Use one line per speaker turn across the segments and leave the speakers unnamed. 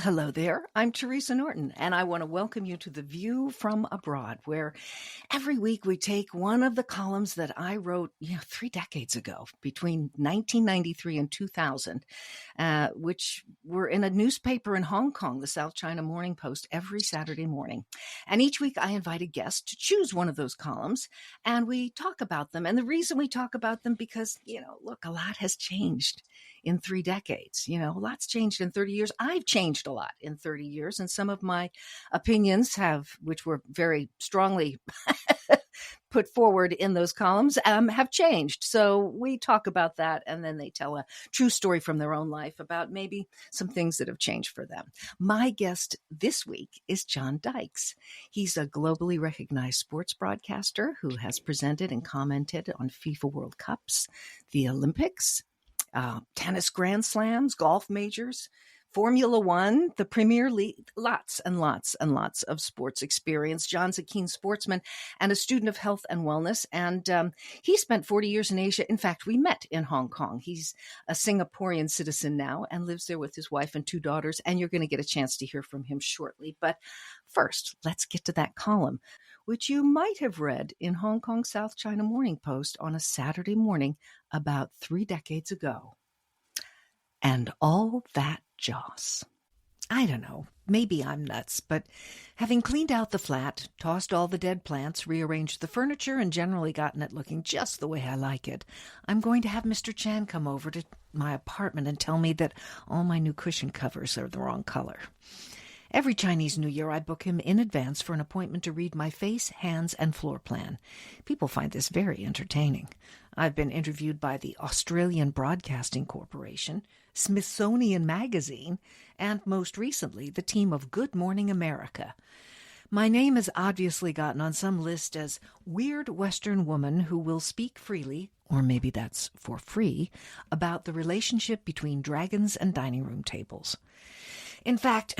Hello there. I'm Teresa Norton, and I want to welcome you to The View from Abroad, where every week we take one of the columns that I wrote 3 decades ago, between 1993 and 2000, which were in a newspaper in Hong Kong, the South China Morning Post, every Saturday morning. And each week I invite a guest to choose one of those columns, and we talk about them. And the reason we talk about them, because, look, a lot has changed in 3 decades. A lot's changed in 30 years. I've changed a lot in 30 years. And some of my opinions which were very strongly put forward in those columns, have changed. So we talk about that, and then they tell a true story from their own life about maybe some things that have changed for them. My guest this week is John Dykes. He's a globally recognized sports broadcaster who has presented and commented on FIFA World Cups, the Olympics, tennis Grand Slams, golf majors, Formula One, the Premier League, lots and lots and lots of sports experience. John's a keen sportsman and a student of health and wellness, and he spent 40 years in Asia. In fact, we met in Hong Kong. He's a Singaporean citizen now and lives there with his wife and 2 daughters, and you're going to get a chance to hear from him shortly. But first, let's get to that column, which you might have read in Hong Kong South China Morning Post on a Saturday morning about 3 decades ago. And all that Joss. I don't know, maybe I'm nuts, but having cleaned out the flat, tossed all the dead plants, rearranged the furniture, and generally gotten it looking just the way I like it, I'm going to have Mr. Chan come over to my apartment and tell me that all my new cushion covers are the wrong color. Every Chinese New Year, I book him in advance for an appointment to read my face, hands, and floor plan. People find this very entertaining. I've been interviewed by the Australian Broadcasting Corporation, Smithsonian Magazine, and most recently, the team of Good Morning America. My name has obviously gotten on some list as weird Western woman who will speak freely, or maybe that's for free, about the relationship between dragons and dining room tables. In fact,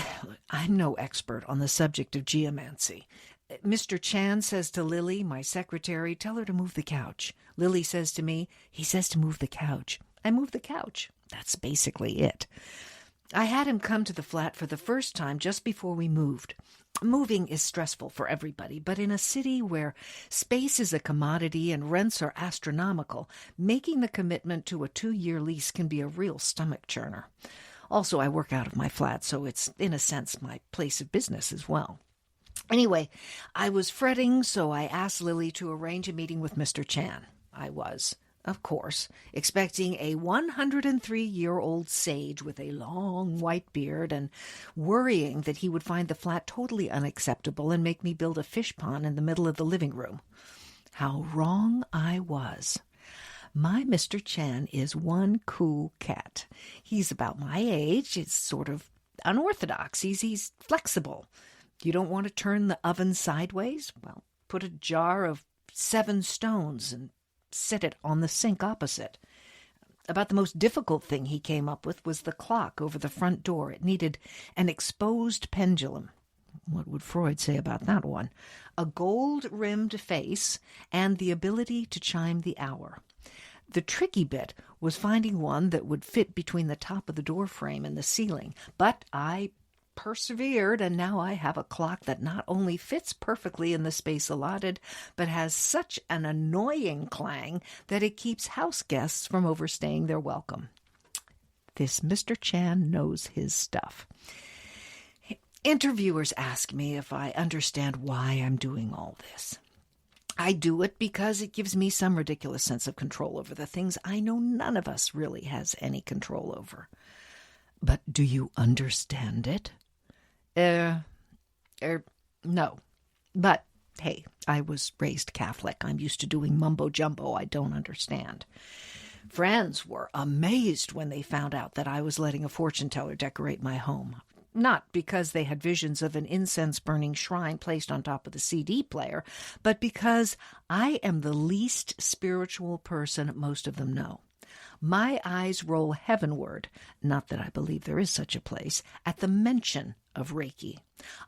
I'm no expert on the subject of geomancy. Mr. Chan says to Lily, my secretary, tell her to move the couch. Lily says to me, he says to move the couch. I move the couch. That's basically it. I had him come to the flat for the first time just before we moved. Moving is stressful for everybody, but in a city where space is a commodity and rents are astronomical, making the commitment to a 2-year lease can be a real stomach churner. Also, I work out of my flat, so it's, in a sense, my place of business as well. Anyway, I was fretting, so I asked Lily to arrange a meeting with Mr. Chan. I was, of course, expecting a 103-year-old sage with a long white beard and worrying that he would find the flat totally unacceptable and make me build a fish pond in the middle of the living room. How wrong I was. My Mr. Chan is one cool cat. He's about my age. It's sort of unorthodox. He's flexible. You don't want to turn the oven sideways? Well, put a jar of 7 stones and set it on the sink opposite. About the most difficult thing he came up with was the clock over the front door. It needed an exposed pendulum. What would Freud say about that one? A gold-rimmed face and the ability to chime the hour. The tricky bit was finding one that would fit between the top of the door frame and the ceiling, but I persevered, and now I have a clock that not only fits perfectly in the space allotted, but has such an annoying clang that it keeps house guests from overstaying their welcome. This Mr. Chan knows his stuff. Interviewers ask me if I understand why I'm doing all this. I do it because it gives me some ridiculous sense of control over the things I know none of us really has any control over. But do you understand it? No. But, hey, I was raised Catholic. I'm used to doing mumbo-jumbo I don't understand. Friends were amazed when they found out that I was letting a fortune teller decorate my home. Not because they had visions of an incense-burning shrine placed on top of the CD player, but because I am the least spiritual person most of them know. My eyes roll heavenward, not that I believe there is such a place, at the mention of Reiki.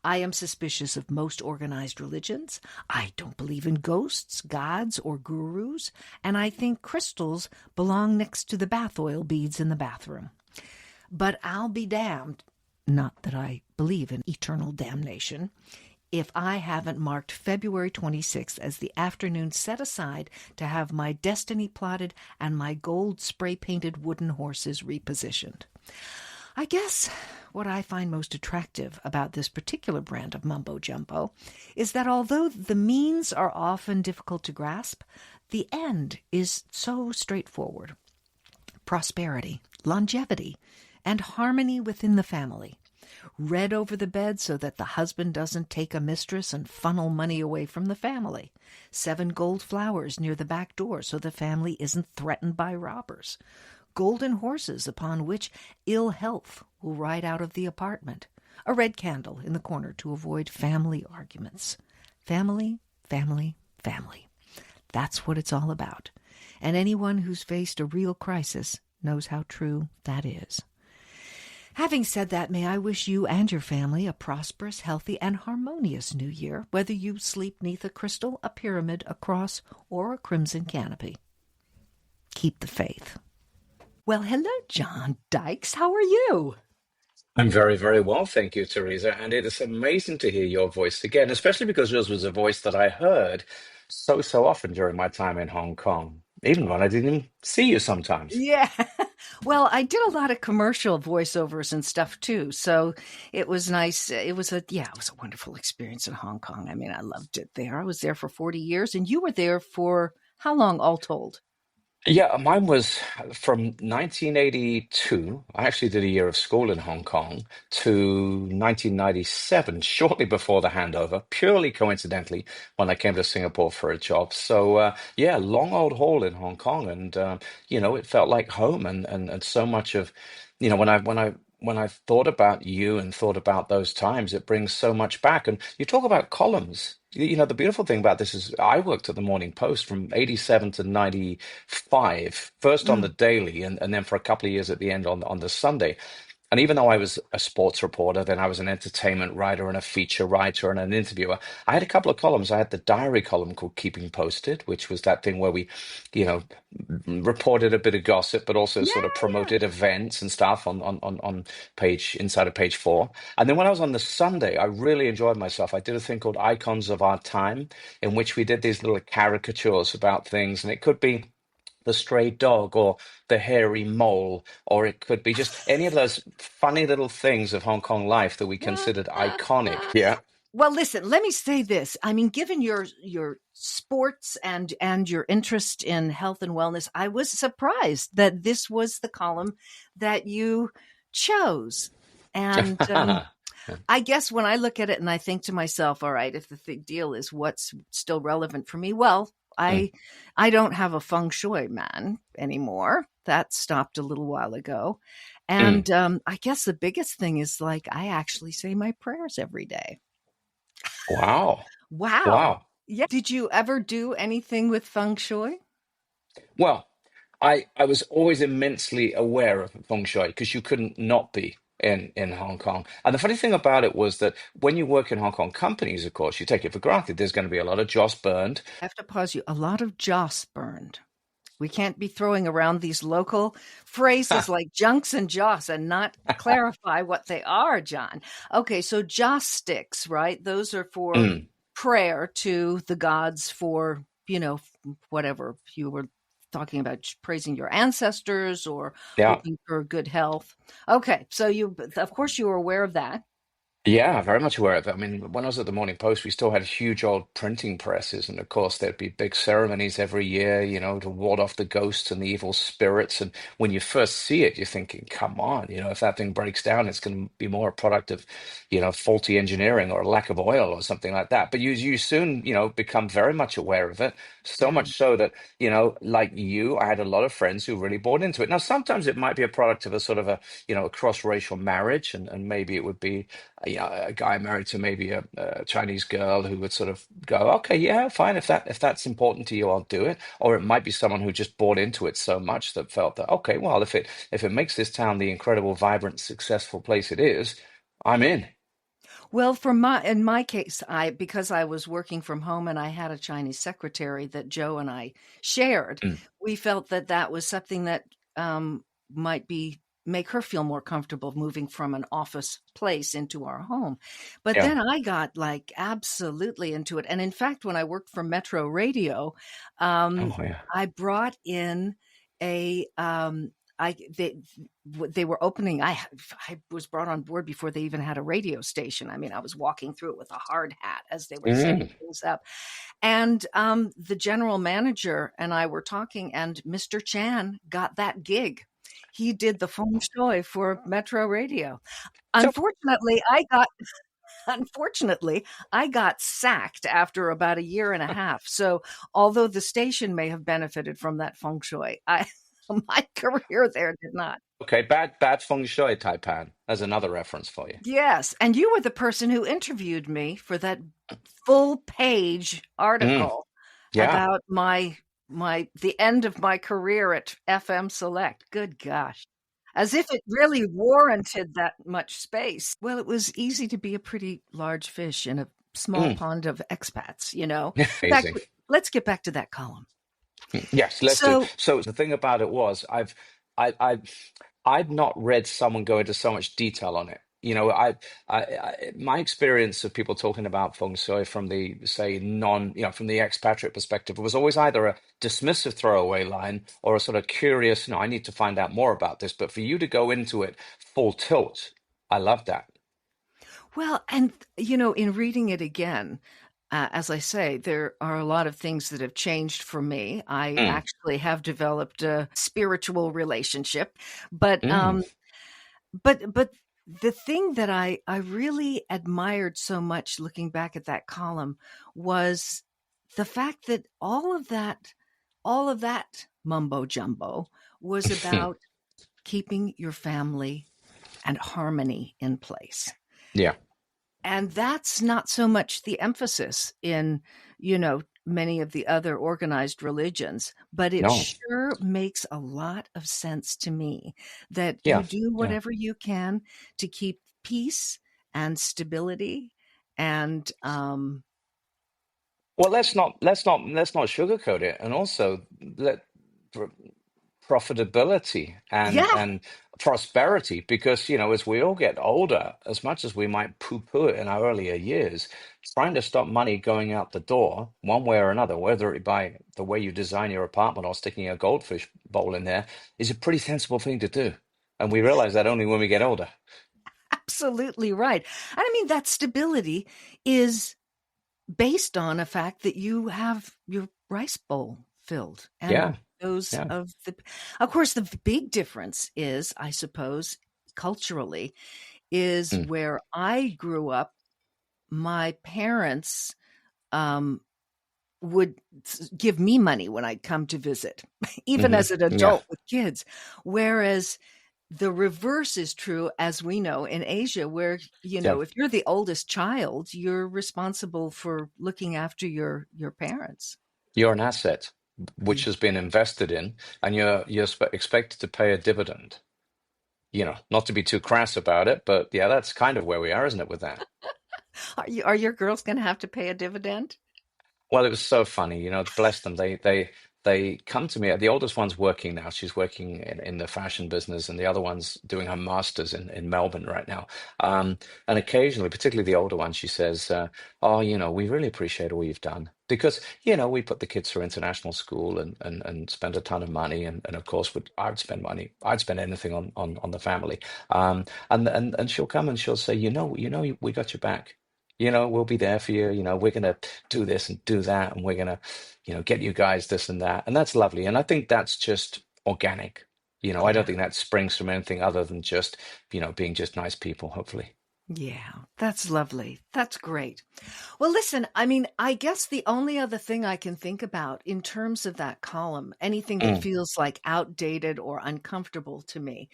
I am suspicious of most organized religions. I don't believe in ghosts, gods, or gurus, and I think crystals belong next to the bath oil beads in the bathroom. But I'll be damned. not that I believe in eternal damnation, if I haven't marked February 26th as the afternoon set aside to have my destiny plotted and my gold spray-painted wooden horses repositioned. I guess what I find most attractive about this particular brand of mumbo-jumbo is that although the means are often difficult to grasp, the end is so straightforward. Prosperity, longevity, and harmony within the family. Red over the bed so that the husband doesn't take a mistress and funnel money away from the family. 7 gold flowers near the back door so the family isn't threatened by robbers. Golden horses upon which ill health will ride out of the apartment. A red candle in the corner to avoid family arguments. Family, family, family. That's what it's all about. And anyone who's faced a real crisis knows how true that is. Having said that, may I wish you and your family a prosperous, healthy, and harmonious new year, whether you sleep neath a crystal, a pyramid, a cross, or a crimson canopy. Keep the faith. Well, hello, John Dykes. How are you?
I'm very, very well, thank you, Teresa. And it is amazing to hear your voice again, especially because yours was a voice that I heard so often during my time in Hong Kong, even when I didn't even see you sometimes.
Yeah. Well, I did a lot of commercial voiceovers and stuff too. So it was nice. It was a wonderful experience in Hong Kong. I mean, I loved it there. I was there for 40 years and you were there for how long all told?
Yeah, mine was from 1982. I actually did a year of school in Hong Kong to 1997, shortly before the handover, purely coincidentally, when I came to Singapore for a job. So, yeah, long old haul in Hong Kong, and it felt like home, and so much of, when I thought about you and thought about those times, it brings so much back. And you talk about columns. The beautiful thing about this is I worked at the Morning Post from 87 to 95, first on the
Mm.
daily and then for a couple of years at the end on the Sunday. And even though I was a sports reporter, then I was an entertainment writer and a feature writer and an interviewer. I had a couple of columns. I had the diary column called Keeping Posted, which was that thing where we, you know, reported a bit of gossip, but also
Yeah,
sort of
yeah.
promoted events and stuff on page inside of page 4. And then when I was on the Sunday, I really enjoyed myself. I did a thing called Icons of Our Time, in which we did these little caricatures about things, and it could be the stray dog or the hairy mole, or it could be just any of those funny little things of Hong Kong life that we considered iconic. Yeah.
Well, listen, let me say this. I mean, given your sports and your interest in health and wellness, I was surprised that this was the column that you chose. And I guess when I look at it and I think to myself, all right, if the big deal is what's still relevant for me, well,
Mm.
I don't have a Feng Shui man anymore. That stopped a little while ago.
Mm.
And I guess the biggest thing is like I actually say my prayers every day.
Wow.
Wow.
Wow.
Yeah. Did you ever do anything with Feng Shui?
Well, I was always immensely aware of feng shui because you couldn't not be in Hong Kong. And the funny thing about it was that when you work in Hong Kong companies, of course, you take it for granted. There's going to be a lot of joss burned.
I have to pause you. A lot of joss burned. We can't be throwing around these local phrases like junks and joss and not clarify what they are, John. Okay, so joss sticks, right? Those are for
Mm.
prayer to the gods for, whatever you were talking about, praising your ancestors or
Yeah.
hoping for good health. Okay, so of course, you were aware of that.
Yeah, very much aware of it. I mean, when I was at the Morning Post, we still had huge old printing presses, and of course, there'd be big ceremonies every year, to ward off the ghosts and the evil spirits. And when you first see it, you're thinking, come on, if that thing breaks down, it's going to be more a product of, faulty engineering or a lack of oil or something like that. But you soon, become very much aware of it, so
Yeah.
much so that, like you, I had a lot of friends who really bought into it. Now, sometimes it might be a product of a sort of a cross-racial marriage, and maybe it would be a guy married to maybe a Chinese girl who would sort of go, okay, yeah, fine, if that's important to you, I'll do it. Or it might be someone who just bought into it so much that felt that, okay, well, if it makes this town the incredible, vibrant, successful place it is, I'm in.
Well, in my case, because I was working from home and I had a Chinese secretary that Joe and I shared,
Mm.
we felt that that was something that might be make her feel more comfortable moving from an office place into our home. But
Yeah.
then I got like absolutely into it. And in fact, when I worked for Metro Radio, um,
Oh, yeah.
I brought in a, I they were opening. I was brought on board before they even had a radio station. I mean, I was walking through it with a hard hat as they were setting
Mm.
things up, and the general manager and I were talking, and Mr. Chan got that gig. He did the feng shui for Metro Radio.
So,
Unfortunately, unfortunately, I got sacked after about a year and a half. So, although the station may have benefited from that feng shui, my career there did not.
okay, bad feng shui, Taipan. There's another reference for you.
Yes, and you were the person who interviewed me for that full page
Mm.
article
Yeah.
about my the end of my career at FM Select. Good gosh. As if it really warranted that much space. Well, it was easy to be a pretty large fish in a small
Mm.
pond of expats, you know. Back
Amazing.
let's get back to that column.
Yes, let's do.
So,
So the thing about it was, I'd not read someone go into so much detail on it. My experience of people talking about feng shui from the, say, from the expatriate perspective was always either a dismissive throwaway line or a sort of curious, no, I need to find out more about this. But for you to go into it full tilt, I love that.
well, and you know, in reading it again, as I say, there are a lot of things that have changed for me. I
Mm.
actually have developed a spiritual relationship, but
Mm.
but the thing that I really admired so much looking back at that column was the fact that all of that mumbo jumbo was about keeping your family and harmony in place.
Yeah.
And that's not so much the emphasis in, you know, many of the other organized religions, but it
No.
sure makes a lot of sense to me that you
Yeah.
do
Yeah.
whatever you can to keep peace and stability and
Well, let's not sugarcoat it, and also let pr- profitability
yeah,
and prosperity, because as we all get older, as much as we might poo-poo it in our earlier years, trying to stop money going out the door one way or another, whether it by the way you design your apartment or sticking a goldfish bowl in there, is a pretty sensible thing to do. And we realize that only when we get older.
absolutely right. And I mean, that stability is based on a fact that you have your rice bowl filled and
Yeah,
those
yeah.
of course the big difference is, I suppose, culturally, is
Mm,
where I grew up. My parents um would give me money when I'd come to visit, even as an
yeah,
adult with kids, whereas the reverse is true, as we know, in Asia, where, you
yeah.
know, if you're the oldest child, you're responsible for looking after your parents.
You're an asset which
Yeah.
has been invested in, and you're expected to pay a dividend. Not to be too crass about it, but yeah, that's kind of where we are, isn't it, with that?
Are your girls going to have to pay a dividend?
Well, it was so funny, bless them. They come to me. The oldest one's working now. She's working in the fashion business, and the other one's doing her master's in Melbourne right now. And occasionally, particularly the older one, she says, "Oh, we really appreciate all you've done because we put the kids through international school and spend a ton of money, and of course, I'd spend money. I'd spend anything on the family." And she'll come and she'll say, we got your back. We'll be there for you. We're gonna do this and do that, and we're gonna, get you guys this and that. And that's lovely. And I think that's just organic. I don't
Yeah.
think that springs from anything other than just, being just nice people, hopefully.
Yeah, that's lovely. That's great. Well, listen, I mean, I guess the only other thing I can think about in terms of that column, anything that
Mm,
feels like outdated or uncomfortable to me,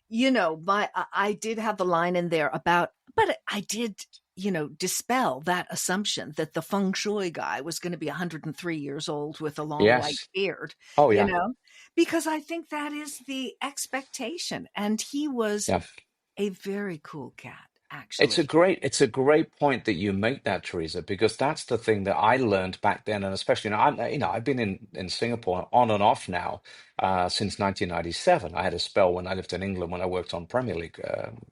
you know, I did have the line in there about, but I did, you know, dispel that assumption that the feng shui guy was going to be 103 years old with a long white
yes.
beard,
Oh,
you
yeah.
know, because I think that is the expectation. And he was
Yeah.
a very cool cat. actually.
It's a great point that you make that, Teresa, because that's the thing that I learned back then, and especially now, I've been in Singapore on and off now since 1997. I had a spell when I lived in England when I worked on Premier League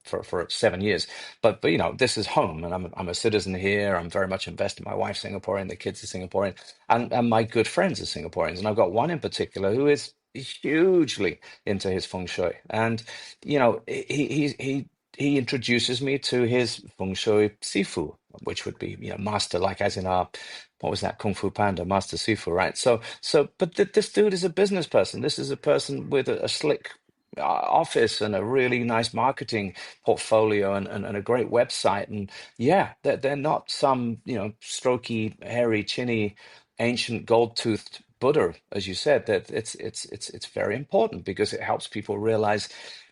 for 7 years, but this is home, and I'm a citizen here. I'm very much invested. My wife's Singaporean, the kids are Singaporean, and my good friends are Singaporeans, and I've got one in particular who is hugely into his feng shui, and he introduces me to his Feng Shui Sifu, which would be, master, like as in our, what was that, Kung Fu Panda, Master Sifu, right? But this dude is a business person. This is a person with a slick office and a really nice marketing portfolio and a great website. And yeah, they're not some, strokey, hairy, chinny, ancient gold-toothed Buddha, as you said. That it's very important because it helps people realize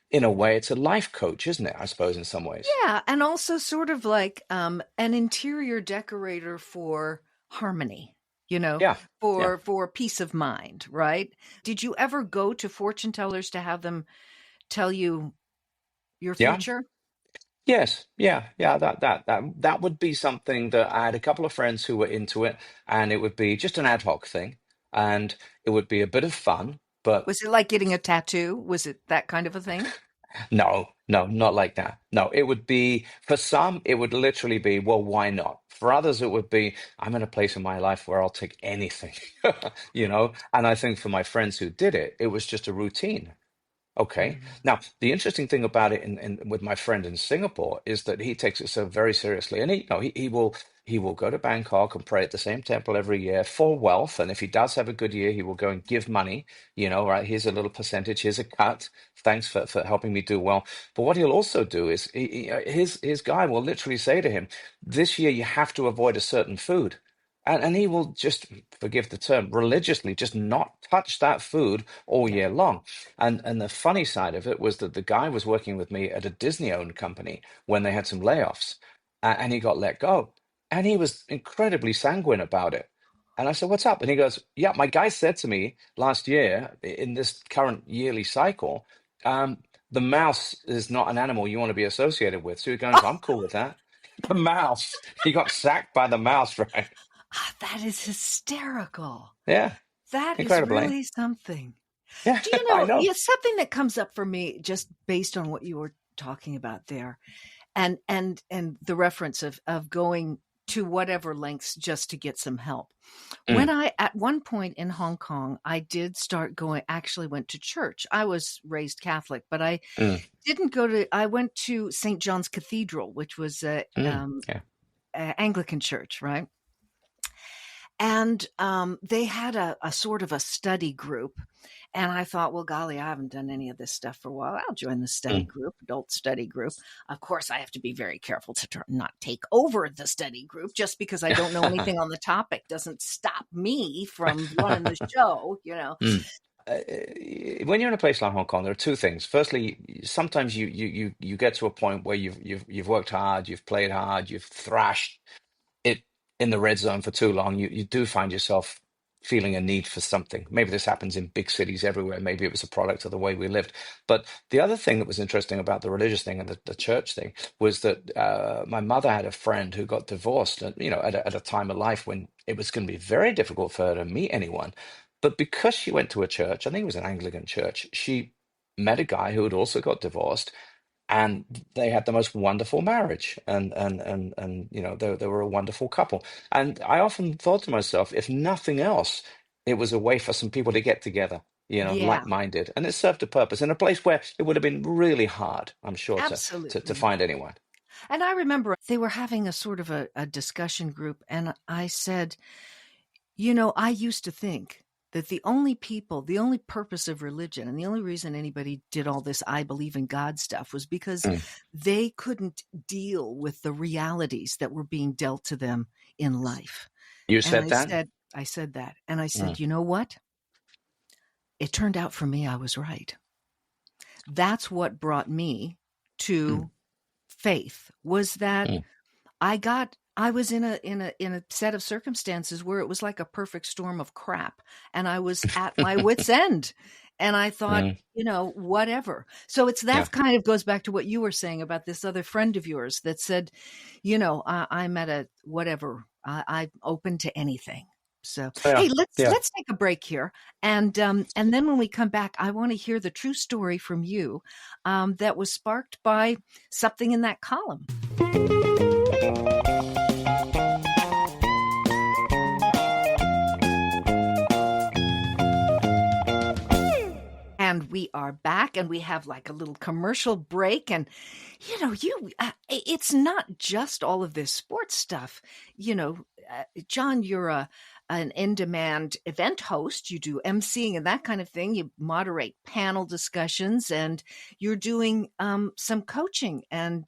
in a way, it's a life coach, isn't it? I suppose in some ways.
Yeah, and also sort of like an interior decorator for harmony, you know,
Yeah, yeah,
for peace of mind, right? Did you ever go to fortune tellers to have them tell you your
yeah.
future?
Yes, yeah, yeah. That would be something that I had a couple of friends who were into it, and it would be just an ad hoc thing, and it would be a bit of fun, but
Was it like getting a tattoo? Was it that kind of a thing?
no, no, not like that. No, it would be, for some, it would literally be, well, why not? For others, it would be, I'm in a place in my life where I'll take anything, And I think for my friends who did it, it was just a routine. Okay.
Mm.
Now, the interesting thing about it with my friend in Singapore is that he takes it so very seriously, and he will go to Bangkok and pray at the same temple every year for wealth. And if he does have a good year, he will go and give money. Right? Here's a little percentage. Here's a cut. Thanks for helping me do well. But what he'll also do is his guy will literally say to him, "This year you have to avoid a certain food." And he will just, forgive the term, religiously just not touch that food all
Yeah.
year long. And the funny side of it was that the guy was working with me at a Disney-owned company when they had some layoffs, and he got let go. And he was incredibly sanguine about it. And I said, "What's up?" And he goes, "Yeah, my guy said to me last year in this current yearly cycle, um, the mouse is not an animal you want to be associated with." So he goes, "I'm cool with that." The mouse. He got sacked by the mouse, right?
Ah, that is hysterical.
Yeah,
That is
incredible, eh?
really something.
Yeah,
Do you
I
know,
know.
yeah, something that comes up for me just based on what you were talking about there, and the reference of going to whatever lengths just to get some help. When
Mm,
I at one point in Hong Kong, I did start going actually went to church. I was raised Catholic, but I
mm,
didn't go to I went to St. John's Cathedral, which was
yeah.
a Anglican church, right? And they had a sort of a study group. And I thought, well, golly, I haven't done any of this stuff for a while. I'll join the study
Mm.
group, adult study group. Of course, I have to be very careful to not take over the study group. Just because I don't know anything on the topic doesn't stop me from running the show, you know.
Mm. When you're in a place like Hong Kong, there are two things. Firstly, sometimes you get to a point where you've worked hard, you've played hard, you've thrashed it in the red zone for too long. You do find yourself feeling a need for something. Maybe this happens in big cities everywhere. Maybe it was a product of the way we lived. But the other thing that was interesting about the religious thing and the church thing was that my mother had a friend who got divorced, at a time of life when it was going to be very difficult for her to meet anyone. But because she went to a church, I think it was an Anglican church, she met a guy who had also got divorced, and they had the most wonderful marriage, and they were a wonderful couple. And I often thought to myself, if nothing else, it was a way for some people to get together,
Yeah,
like-minded, and it served a purpose in a place where it would have been really hard, I'm sure, to
absolutely.
find anyone.
And I remember they were having a sort of a discussion group, and I said, I used to think that the only purpose of religion and the only reason anybody did all this I believe in God stuff was because
Mm.
they couldn't deal with the realities that were being dealt to them in life.
You
And
said that.
I said that. And I
Mm,
said, you know what? It turned out for me, I was right. That's what brought me
mm,
to faith was that
mm.
I was in a set of circumstances where it was like a perfect storm of crap, and I was at my wit's end. And I thought,
Mm,
whatever. So it's
yeah.
that kind of goes back to what you were saying about this other friend of yours that said, I'm at a whatever. I'm open to anything. So
Yeah.
hey, let's
Yeah.
let's take a break here, and then when we come back, I want to hear the true story from you, that was sparked by something in that column. And we are back, and we have like a little commercial break. And, it's not just all of this sports stuff. John, you're an in-demand event host. You do emceeing and that kind of thing. You moderate panel discussions, and you're doing some coaching and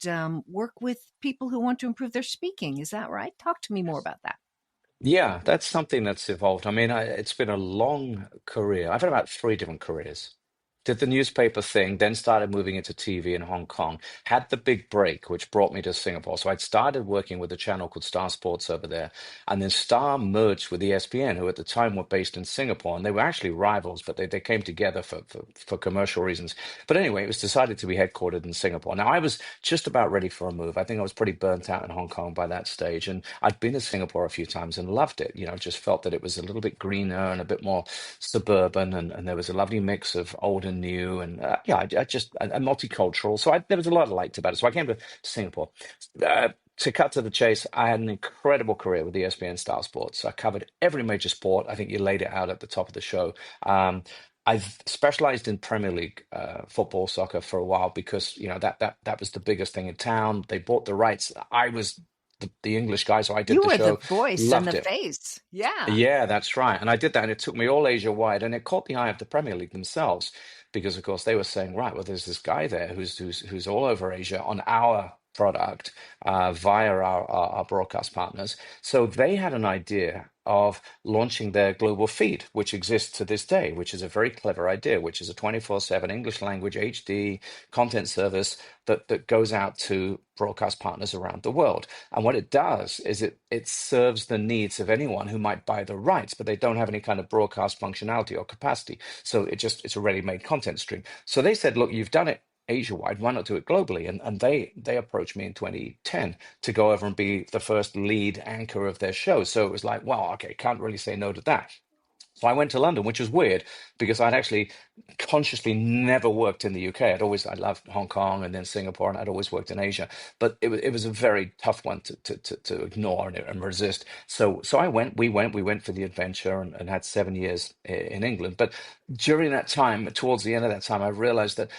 work with people who want to improve their speaking. Is that right? Talk to me more about that.
Yeah, that's something that's evolved. I mean, it's been a long career. I've had about three different careers. Did the newspaper thing, then started moving into TV in Hong Kong. Had the big break, which brought me to Singapore. So I'd started working with a channel called Star Sports over there, and then Star merged with ESPN, who at the time were based in Singapore, and they were actually rivals, but they came together for commercial reasons. But anyway, it was decided to be headquartered in Singapore. Now I was just about ready for a move. I think I was pretty burnt out in Hong Kong by that stage, and I'd been to Singapore a few times and loved it. Just felt that it was a little bit greener and a bit more suburban, and there was a lovely mix of old and new, and yeah, I just and multicultural. So there was a lot I liked about it. So I came to Singapore. To cut to the chase, I had an incredible career with ESPN Star Sports. I covered every major sport. I think you laid it out at the top of the show. I've specialized in Premier League football, soccer for a while because that was the biggest thing in town. They bought the rights. I was the English guy, so I did
You
the
were the
show.
voice and
Loved
the
it.
face. Yeah.
Yeah, that's right. And I did that, and it took me all Asia wide, and it caught the eye of the Premier League themselves, because of course they were saying, right, well, there's this guy there who's all over Asia on our product via our broadcast partners. So they had an idea of launching their global feed, which exists to this day, which is a very clever idea, which is a 24/7 English language HD content service that goes out to broadcast partners around the world. And what it does is it serves the needs of anyone who might buy the rights, but they don't have any kind of broadcast functionality or capacity. So it's a ready-made content stream. So they said, look, you've done it Asia wide, why not do it globally? And they approached me in 2010 to go over and be the first lead anchor of their show. So it was like, well, okay, can't really say no to that. So I went to London, which was weird because I'd actually consciously never worked in the UK. I loved Hong Kong and then Singapore, and I'd always worked in Asia. But it was a very tough one to ignore and resist. So we went for the adventure, and had 7 years in England. But during that time, towards the end of that time, I realized that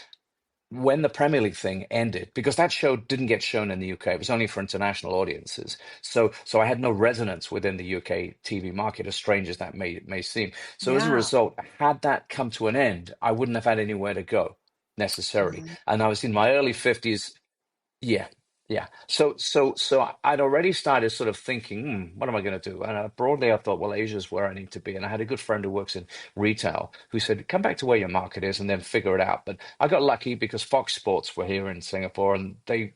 when the Premier League thing ended, because that show didn't get shown in the UK, it was only for international audiences. So I had no resonance within the UK TV market, as strange as that may seem. So as a
Yeah.
result, had that come to an end, I wouldn't have had anywhere to go necessarily.
Mhm.
And I was in my early 50s. Yeah, yeah. So I'd already started sort of thinking, what am I going to do? And broadly, I thought, well, Asia's where I need to be. And I had a good friend who works in retail who said, come back to where your market is and then figure it out. But I got lucky because Fox Sports were here in Singapore, and they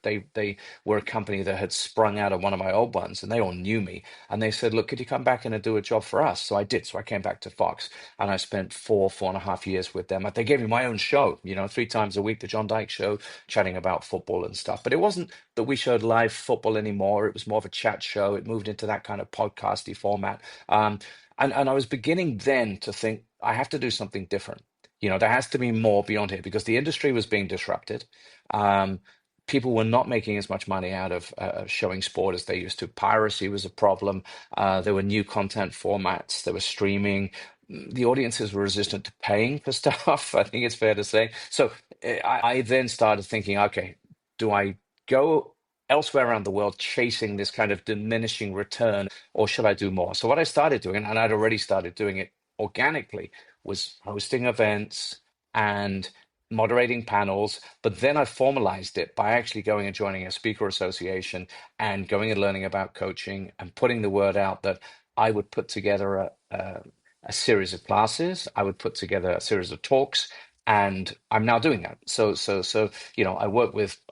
were a company that had sprung out of one of my old ones, and they all knew me. And they said, look, could you come back and do a job for us? So I did. So I came back to Fox, and I spent 4.5 years with them. They gave me my own show, 3 times a week, the John Dykes show, chatting about football and stuff. But it wasn't that we showed live football anymore. It was more of a chat show. It moved into that kind of podcasty format. And I was beginning then to think I have to do something different. There has to be more beyond here, because the industry was being disrupted. Um, People were not making as much money out of showing sport as they used to. Piracy was a problem. There were new content formats. There was streaming. The audiences were resistant to paying for stuff. I think it's fair to say. So I then started thinking, okay, do I go elsewhere around the world chasing this kind of diminishing return, or should I do more? So what I started doing, and I'd already started doing it organically, was hosting events and moderating panels. But then I formalized it by actually going and joining a speaker association and going and learning about coaching and putting the word out that I would put together a series of classes. I would put together a series of talks, and I'm now doing that. So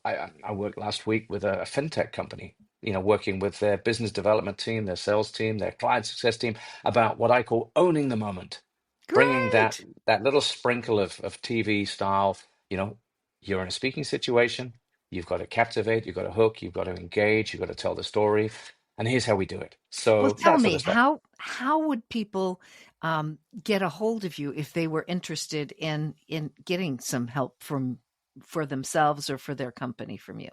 I worked last week with a fintech company, working with their business development team, their sales team, their client success team, about what I call owning the moment. bringing that
Great.
that little sprinkle of TV style. You know, you're in a speaking situation, you've got to captivate, you've got to hook, you've got to engage, you've got to tell the story, and here's how we do it.
Well,
So
tell
that sort
me,
of stuff.
how would people get a hold of you if they were interested in getting some help from for themselves or for their company from you?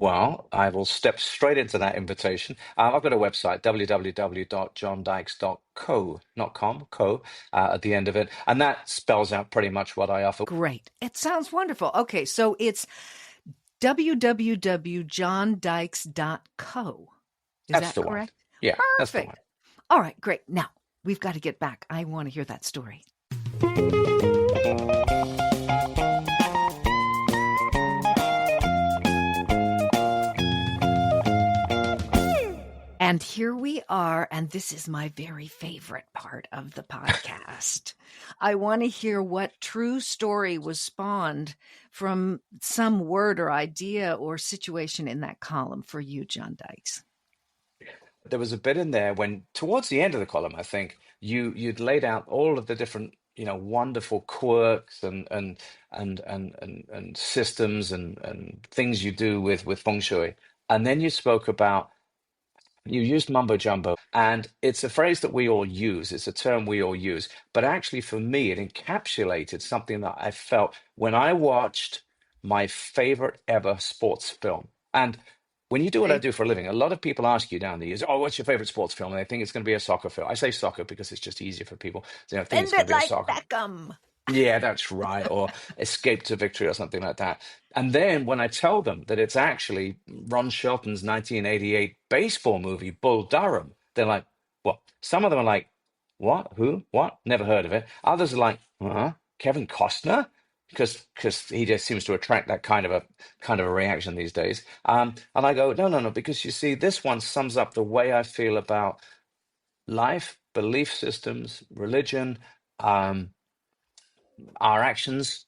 Well, I will step straight into that invitation. I've got a website, www.johndykes.co, not com, co, at the end of it. And that spells out pretty much what I offer.
Great. It sounds wonderful. Okay, so it's www.johndykes.co. Is
That's
that
the one.
correct?
Yeah, that's the one.
Perfect. All right, great. Now, we've got to get back. I want to hear that story. And here we are, and this is my very favorite part of the podcast. I want to hear what true story was spawned from some word or idea or situation in that column for you, John Dykes.
There was a bit in there when towards the end of the column, I think you'd laid out all of the different, wonderful quirks and systems and things you do with Feng Shui. And then you spoke about you used mumbo jumbo, and it's a phrase that we all use. It's a term we all use. But actually, for me, it encapsulated something that I felt when I watched my favorite ever sports film. And when you do what I
Okay.
do for a living, a lot of people ask you down the years, "Oh, what's your favorite sports film?" And they think it's going to be a soccer film. I say soccer because it's just easier for people. So, I think
Bend
it's going
it
to be a
like
soccer.
Beckham.
Yeah, that's right. Or Escape to Victory or something like that. And then when I tell them that it's actually Ron Shelton's 1988 baseball movie, Bull Durham, they're like, what? Some of them are like, what? Who? What? Never heard of it. Others are like, Kevin Costner? Because he just seems to attract that kind of a reaction these days. And I go, no, no, no, because you see, this one sums up the way I feel about life, belief systems, religion. Our actions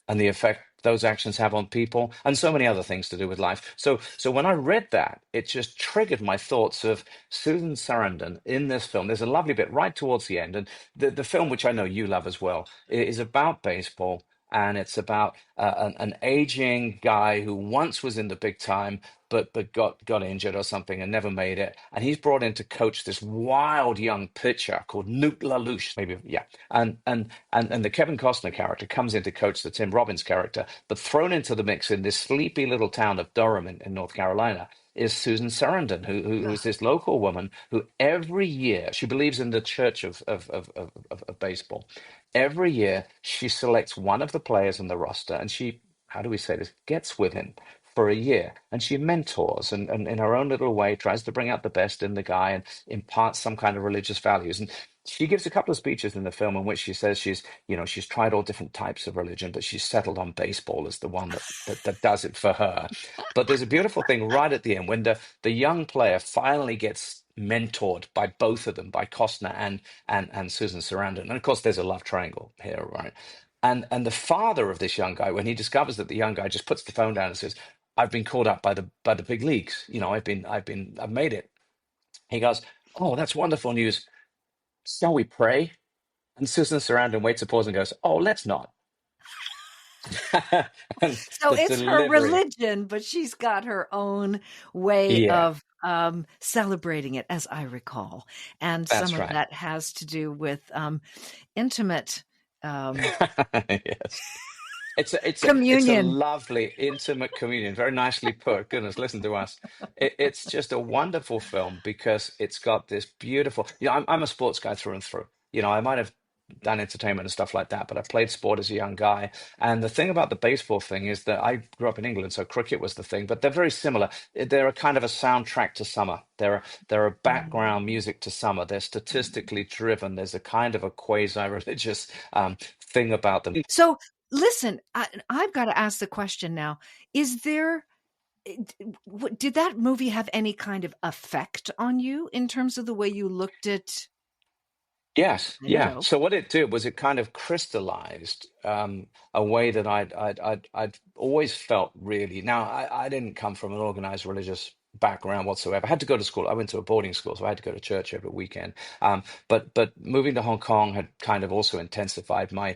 and the effect those actions have on people and so many other things to do with life. So when I read that, it just triggered my thoughts of Susan Sarandon in this film. There's a lovely bit right towards the end, and the film, which I know you love as well, is about baseball. And it's about an aging guy who once was in the big time, but got injured or something and never made it. And he's brought in to coach this wild young pitcher called Newt LaLoosh, maybe, yeah. And the Kevin Costner character comes in to coach the Tim Robbins character, but thrown into the mix in this sleepy little town of Durham in North Carolina is Susan Sarandon, who's
Ugh.
this local woman who every year she believes in the church of baseball. Every year she selects one of the players on the roster, and she, how do we say this, gets with him for a year, and she mentors and in her own little way tries to bring out the best in the guy and imparts some kind of religious values. And she gives a couple of speeches in the film in which she says she's tried all different types of religion, but she's settled on baseball as the one that does it for her. But there's a beautiful thing right at the end when the young player finally gets mentored by both of them, by Costner and Susan Sarandon. And of course, there's a love triangle here, right? And the father of this young guy, when he discovers that the young guy just puts the phone down and says, "I've been called up by the big leagues. I've made it." He goes, "Oh, that's wonderful news. Shall we pray?" And Susan Sarandon waits a pause and goes, "Oh, let's not." And
So
the
it's her
delivery,
religion, but she's got her own way
yeah,
of celebrating it, as I recall. And some
that's
of
right.
that has to do with intimate um,
Yes. It's a
communion.
lovely intimate communion. Very nicely put. Goodness, listen to us. It's just a wonderful film because it's got this beautiful. I'm a sports guy through and through. I might have done entertainment and stuff like that, but I played sport as a young guy. And the thing about the baseball thing is that I grew up in England, so cricket was the thing. But they're very similar. They're a kind of a soundtrack to summer. They're a
Mm.
background music to summer. They're statistically driven. There's a kind of a quasi-religious thing about them.
So listen, I've got to ask the question now. Is there, did that movie have any kind of effect on you in terms of the way you looked at,
Yes,
I don't
yeah.
know.
So what it did was it kind of crystallized a way that I'd always felt really. Now I didn't come from an organized religious background whatsoever. I had to go to school. I went to a boarding school, so I had to go to church every weekend. But moving to Hong Kong had kind of also intensified my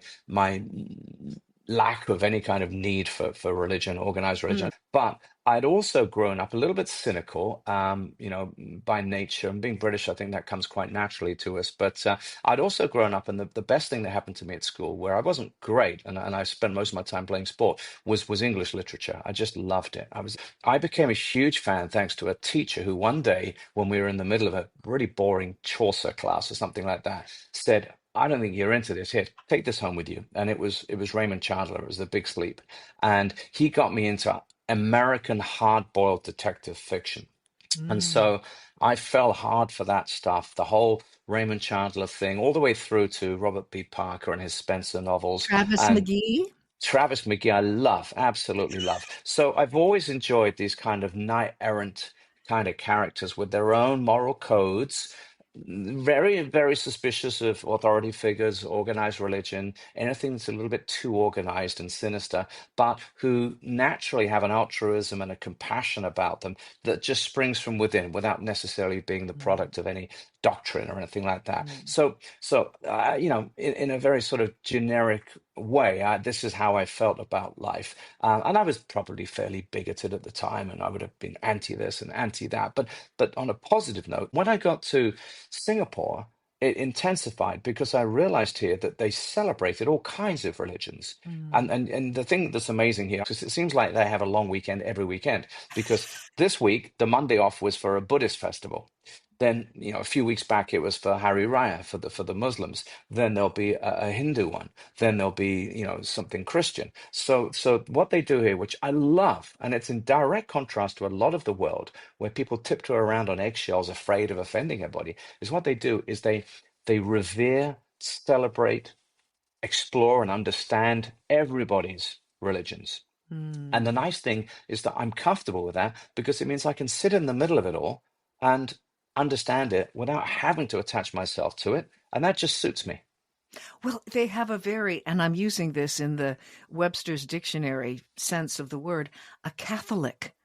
lack of any kind of need for religion, organized religion. But I'd also grown up a little bit cynical, by nature. And being British, I think that comes quite naturally to us. But I'd also grown up, and the best thing that happened to me at school, where I wasn't great, and I spent most of my time playing sport, was English literature. I just loved it. I became a huge fan thanks to a teacher who one day, when we were in the middle of a really boring Chaucer class or something like that, said, I don't think you're into this. Here, take this home with you. And it was Raymond Chandler. It was The Big Sleep. And he got me into American hard-boiled detective fiction. And
Mm.
so I fell hard for that stuff, the whole Raymond Chandler thing, all the way through to Robert B. Parker and his Spencer novels.
Travis
And
McGee.
Travis McGee, I love, absolutely love. So I've always enjoyed these kind of knight errant kind of characters with their own moral codes, very, very suspicious of authority figures, organized religion, anything that's a little bit too organized and sinister, but who naturally have an altruism and a compassion about them that just springs from within without necessarily being the
Mm.
product of any doctrine or anything like that.
Mm.
So, in a very sort of generic way, this is how I felt about life. And I was probably fairly bigoted at the time, and I would have been anti this and anti that. But on a positive note, when I got to Singapore, it intensified because I realized here that they celebrated all kinds of religions. And,
Mm.
and and the thing that's amazing here, because it seems like they have a long weekend every weekend, because this week the Monday off was for a Buddhist festival. Then, a few weeks back it was for Hari Raya for the Muslims. Then there'll be a Hindu one. Then there'll be, something Christian. So what they do here, which I love, and it's in direct contrast to a lot of the world where people tiptoe around on eggshells, afraid of offending everybody, is what they do is they revere, celebrate, explore, and understand everybody's religions. And the
Mm.
nice thing is that I'm comfortable with that because it means I can sit in the middle of it all and understand it without having to attach myself to it. And that just suits me.
Well, they have a very, and I'm using this in the Webster's dictionary sense of the word, a Catholic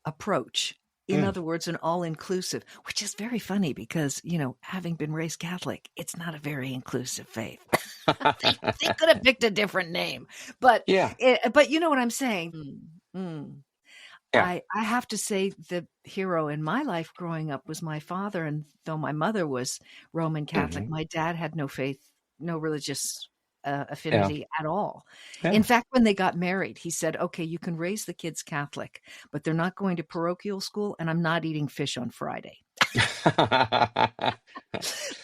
approach. In
Mm.
other words, an all-inclusive, which is very funny because, having been raised Catholic, it's not a very inclusive faith. They could have picked a different name, but
Yeah,
but you know what I'm saying. Mm.
yeah.
I have to say the hero in my life growing up was my father, and though my mother was Roman Catholic,
Hmm.
my dad had no faith, no religious
Yeah,
affinity at all. In
yeah.
fact, when they got married, he said, "Okay, you can raise the kids Catholic, but they're not going to parochial school, and I'm not eating fish on Friday."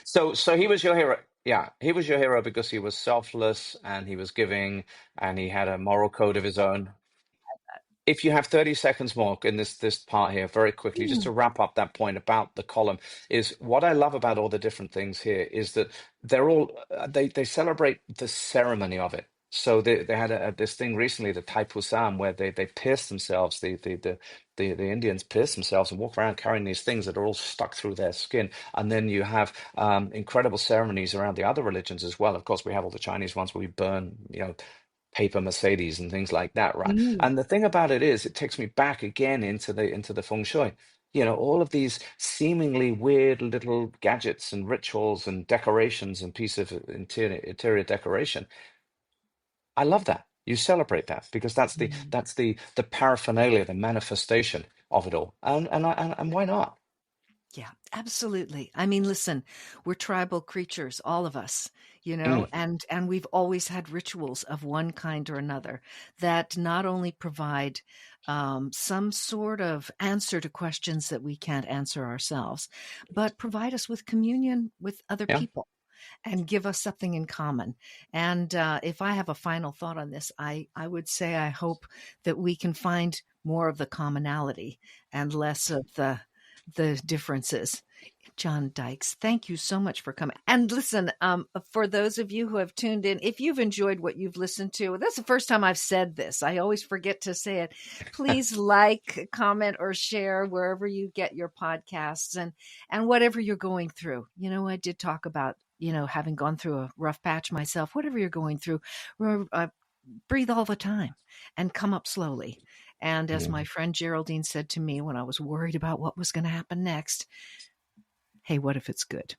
So he was your hero. Yeah, he was your hero because he was selfless and he was giving and he had a moral code of his own. If you have 30 seconds more in this part here, very quickly, just to
Mm.
wrap up that point about the column, is what I love about all the different things here is that they're all they celebrate the ceremony of it. So they had this thing recently, the Taipusam, where they pierce themselves, the Indians pierce themselves and walk around carrying these things that are all stuck through their skin. And then you have incredible ceremonies around the other religions as well. Of course, we have all the Chinese ones where we burn, paper Mercedes and things like that, right?
Mm.
And the thing about it is, it takes me back again into the Feng Shui. All of these seemingly weird little gadgets and rituals and decorations and piece of interior decoration. I love that. You celebrate that because that's the
Mm.
that's the paraphernalia, the manifestation of it all. And why not?
Yeah, absolutely. I mean, listen, we're tribal creatures, all of us,
Mm,
and we've always had rituals of one kind or another that not only provide some sort of answer to questions that we can't answer ourselves, but provide us with communion with other
yeah.
people and give us something in common. And if I have a final thought on this, I would say I hope that we can find more of the commonality and less of the differences. John Dykes, thank you so much for coming. And listen, for those of you who have tuned in, if you've enjoyed what you've listened to, that's the first time I've said this. I always forget to say it. Please like, comment, or share wherever you get your podcasts and whatever you're going through. I did talk about having gone through a rough patch myself. Whatever you're going through, breathe all the time and come up slowly. And as my
Mm.
friend Geraldine said to me when I was worried about what was going to happen next, hey, what if it's good?